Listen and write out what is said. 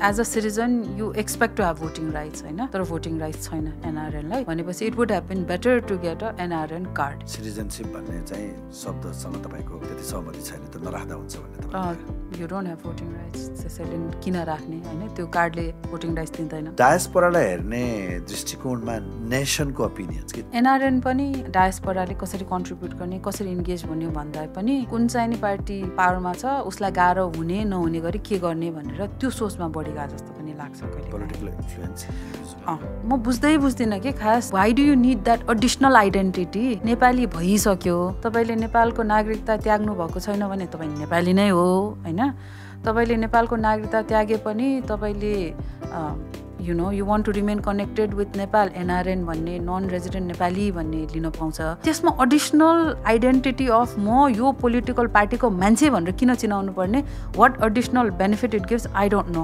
As a citizen you expect to have voting rights होइन, तर voting rights छैन एनआरएनलाई भनेपछि it would have been better to get a NRN card. Citizenship भन्ने चाहिँ शब्दसँग तपाईँको त्यति सहमति छैन, त्यो नराख्दा हुन्छ भन्ने you don't have voting rights, त्यसैले किन राख्ने होइन, त्यो कार्डले भोटिङ राइट्स दिँदैन। डायस्पोरालाई हेर्ने दृष्टिकोणमा नेसनको ओपिनियन्स के? एनआरएन पनि डायस्पोराले कसरी कन्ट्रिब्युट गर्ने, कसरी इन्गेज हुने भन्दा पनि कुन चाहिँ नि पार्टी पावरमा छ उसलाई गाह्रो हुने नहुने गरी के गर्ने भनेर त्यो सोचमा बढी गएको जस्तो पनि लाग्छ कहिले। पोलिटिकल इन्फ्लुएन्स म बुझ्दिनँ कि खास why do you need that additional identity. Nepali भइसक्यो, तपाईँले नेपालको नागरिकता त्याग्नु भएको छैन भने तपाईँ नेपाली नै हो होइन। तपाईँले नेपालको नागरिकता त्यागे पनि तपाईँले you want to remain connected with Nepal, NRN भन्ने नन रेजिडेन्ट नेपाली भन्ने लिन पाउँछ। त्यसमा एडिसनल आइडेन्टिटी अफ म यो पोलिटिकल पार्टीको मान्छे भनेर किन चिनाउनु पर्ने? What additional benefit it gives I don't no.